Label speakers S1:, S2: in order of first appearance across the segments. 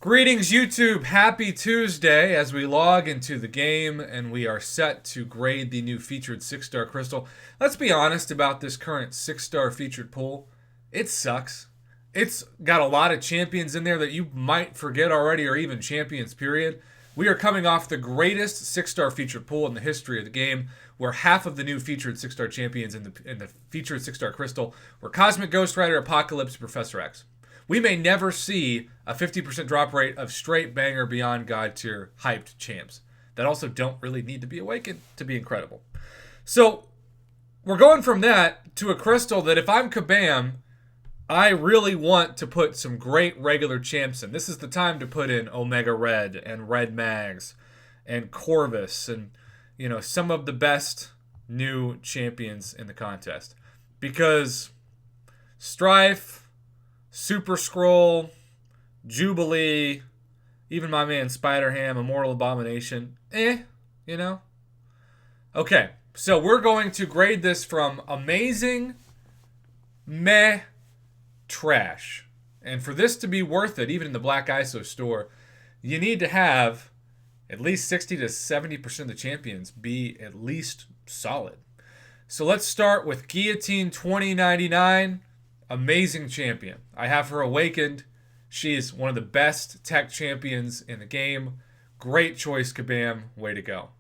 S1: Greetings, YouTube. Happy Tuesday as we log into the game and we are set to grade the new featured 6-star crystal. Let's be honest about this current 6-star featured pool. It sucks. It's got a lot of champions in there that you might forget already or even champions, period. We are coming off the greatest 6-star featured pool in the history of the game, where half of the new featured 6-star champions in the featured 6-star crystal were Cosmic Ghost Rider, Apocalypse, and Professor X. We may never see a 50% drop rate of straight banger beyond God tier hyped champs that also don't really need to be awakened to be incredible. So we're going from that to a crystal that if I'm Kabam, I really want to put some great regular champs in. This is the time to put in Omega Red and Red Mags and Corvus and, some of the best new champions in the contest. Because Strife, Super Scroll, Jubilee, even my man Spider-Ham, Immortal Abomination, Okay, so we're going to grade this from amazing, meh, trash. And for this to be worth it, even in the Black ISO store, you need to have at least 60 to 70% of the champions be at least solid. So let's start with Guillotine 2099. Amazing champion. I have her awakened. She is one of the best tech champions in the game. Great choice, Kabam. Way to go.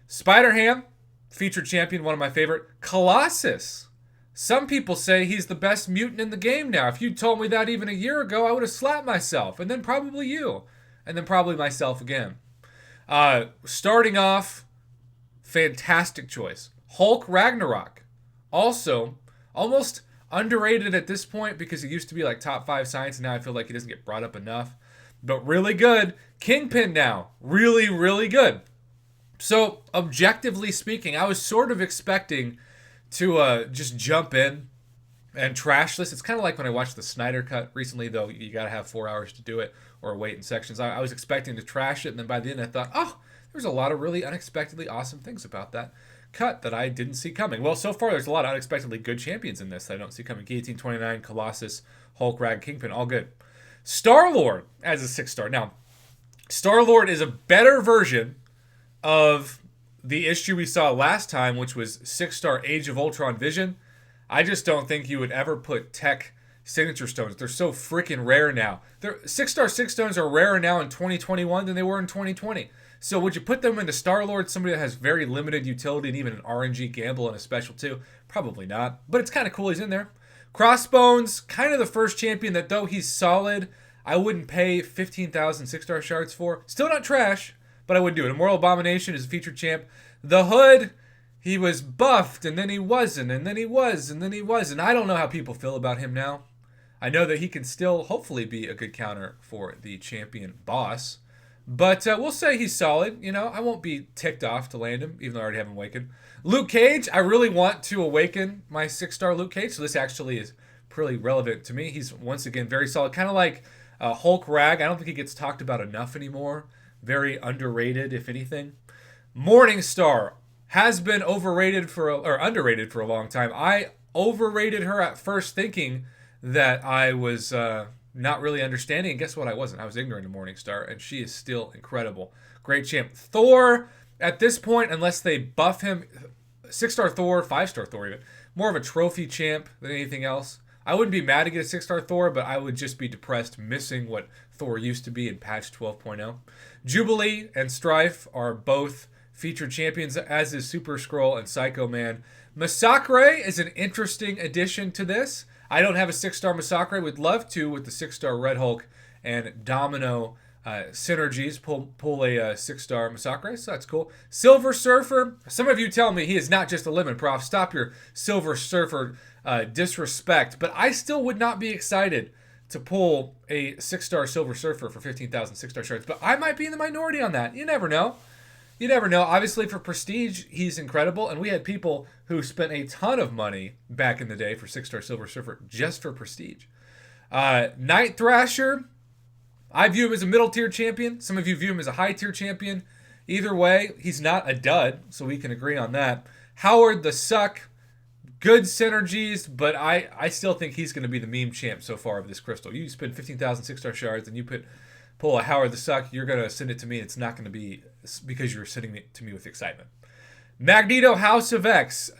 S1: Spider-Ham, featured champion, one of my favorite. Colossus. Some people say he's the best mutant in the game now. If you told me that even a year ago, I would have slapped myself. And then probably you. And then probably myself again. Starting off, fantastic choice. Hulk Ragnarok. Also, almost underrated at this point because he used to be like top 5 science, and now I feel like he doesn't get brought up enough. But really good. Kingpin now. Really, really good. So, objectively speaking, I was sort of expecting to just jump in and trash this. It's kind of like when I watched the Snyder Cut recently, though you got to have 4 hours to do it or wait in sections. I was expecting to trash it, and then by the end I thought, there's a lot of really unexpectedly awesome things about that cut that I didn't see coming. Well, so far there's a lot of unexpectedly good champions in this that I don't see coming. Guillotine 29, Colossus, Hulk, Rag, Kingpin, all good. Star-Lord as a 6-star. Now, Star-Lord is a better version of the issue we saw last time, which was 6-star Age of Ultron Vision. I just don't think you would ever put tech signature stones. They're so freaking rare now. 6-star 6 stones are rarer now in 2021 than they were in 2020. So would you put them into Star-Lord, somebody that has very limited utility and even an RNG gamble and a special too? Probably not, but it's kind of cool he's in there. Crossbones, kind of the first champion that though he's solid, I wouldn't pay 15,000 6-star shards for. Still not trash, but I would do it. Immortal Abomination is a featured champ. The Hood, he was buffed and then he wasn't, and then he was, and then he wasn't. I don't know how people feel about him now. I know that he can still hopefully be a good counter for the champion boss. But we'll say he's solid. I won't be ticked off to land him, even though I already have him awakened. Luke Cage, I really want to awaken my 6-star Luke Cage, so this actually is pretty relevant to me. He's, once again, very solid. Kind of like Hulk Rag. I don't think he gets talked about enough anymore. Very underrated, if anything. Morningstar has been underrated for a long time. I overrated her at first, thinking that I was not really understanding, and guess what? I wasn't. I was ignorant of Morningstar, and she is still incredible. Great champ. Thor, at this point, unless they buff him, 6-star Thor, 5-star Thor even, more of a trophy champ than anything else. I wouldn't be mad to get a 6-star Thor, but I would just be depressed missing what Thor used to be in patch 12.0. Jubilee and Strife are both featured champions, as is Super Skrull and Psycho Man. Massacre is an interesting addition to this. I don't have a 6-star Massacre. Would love to with the 6-star Red Hulk and Domino synergies. Pull a 6-star Massacre, so that's cool. Silver Surfer. Some of you tell me he is not just a lemon, prof. Stop your Silver Surfer disrespect. But I still would not be excited to pull a 6-star Silver Surfer for 15,000 6-star shards. But I might be in the minority on that. You never know. You never know. Obviously, for Prestige, he's incredible. And we had people who spent a ton of money back in the day for 6-star Silver Surfer just for Prestige. Night Thrasher, I view him as a middle-tier champion. Some of you view him as a high-tier champion. Either way, he's not a dud, so we can agree on that. Howard the Suck, good synergies, but I still think he's going to be the meme champ so far of this crystal. You spend 15,000 6-star shards and you pull a Howard the Suck, you're going to send it to me. It's not going to be because you're sending it to me with excitement. Magneto, House of X.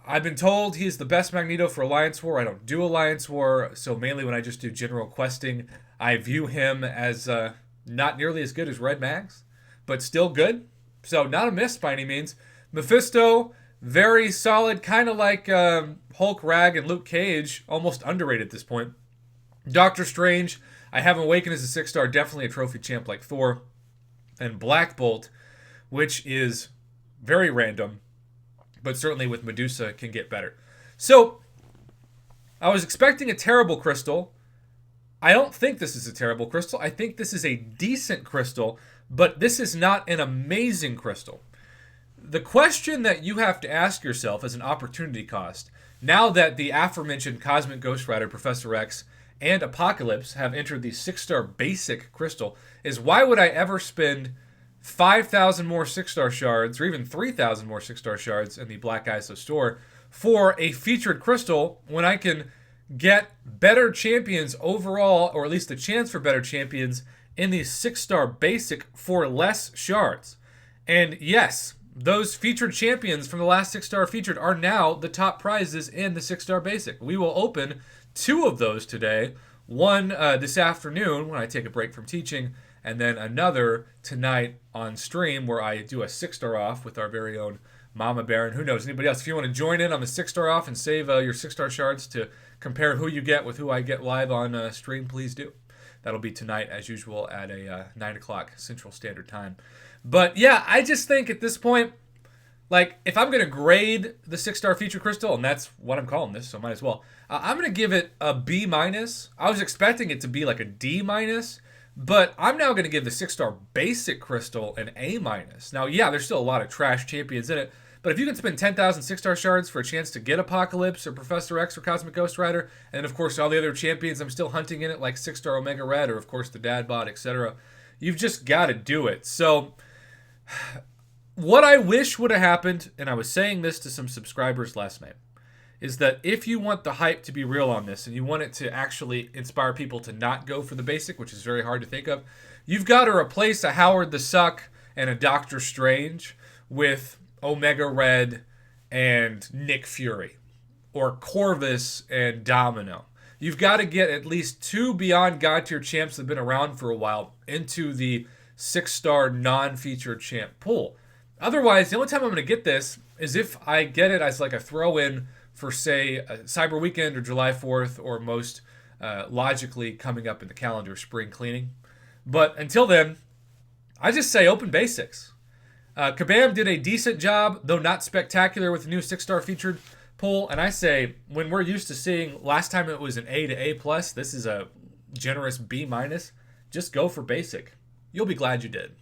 S1: I've been told he's the best Magneto for Alliance War. I don't do Alliance War, so mainly when I just do general questing, I view him as not nearly as good as Red Mags, but still good. So not a miss by any means. Mephisto, very solid, kind of like Hulk, Rag, and Luke Cage, almost underrated at this point. Doctor Strange, I have him Awakened as a 6-star, definitely a trophy champ like Thor. And Black Bolt, which is very random, but certainly with Medusa can get better. So, I was expecting a terrible crystal. I don't think this is a terrible crystal. I think this is a decent crystal, but this is not an amazing crystal. The question that you have to ask yourself as an opportunity cost, now that the aforementioned Cosmic Ghost Rider, Professor X, and Apocalypse have entered the 6-star basic crystal, is why would I ever spend 5,000 more 6-star shards, or even 3,000 more 6-star shards in the Black ISO store for a featured crystal when I can get better champions overall, or at least a chance for better champions in the 6-star basic for less shards. And yes, those featured champions from the last 6-star featured are now the top prizes in the 6-star basic. We will open 2 of those today. One this afternoon when I take a break from teaching, and then another tonight on stream where I do a 6-star off with our very own Mama Bear. And who knows, anybody else, if you want to join in on the 6-star off and save your 6-star shards to compare who you get with who I get live on stream, please do. That'll be tonight, as usual, at a 9 o'clock Central Standard Time. But yeah, I just think at this point, like, if I'm going to grade the 6-star feature crystal, and that's what I'm calling this, so might as well, I'm going to give it a B-. I was expecting it to be like a D-, but I'm now going to give the 6-star basic crystal an A-. Now, yeah, there's still a lot of trash champions in it, but if you can spend 10,000 6-star shards for a chance to get Apocalypse or Professor X or Cosmic Ghost Rider, and then, of course, all the other champions I'm still hunting in it, like 6-star Omega Red or, of course, the Dad Bod, etc., you've just got to do it. So, what I wish would have happened, and I was saying this to some subscribers last night, is that if you want the hype to be real on this and you want it to actually inspire people to not go for the basic, which is very hard to think of, you've got to replace a Howard the Suck and a Doctor Strange with Omega Red and Nick Fury, or Corvus and Domino. You've got to get at least 2 Beyond God tier champs that have been around for a while into the 6-star non-featured champ pool. Otherwise, the only time I'm going to get this is if I get it as like a throw-in for, say, Cyber Weekend or July 4th, or most logically coming up in the calendar, spring cleaning. But until then, I just say open basics. Kabam did a decent job, though not spectacular, with the new 6-star featured pull. And I say, when we're used to seeing, last time it was an A to A+, this is a generous B-. Just go for basic. You'll be glad you did.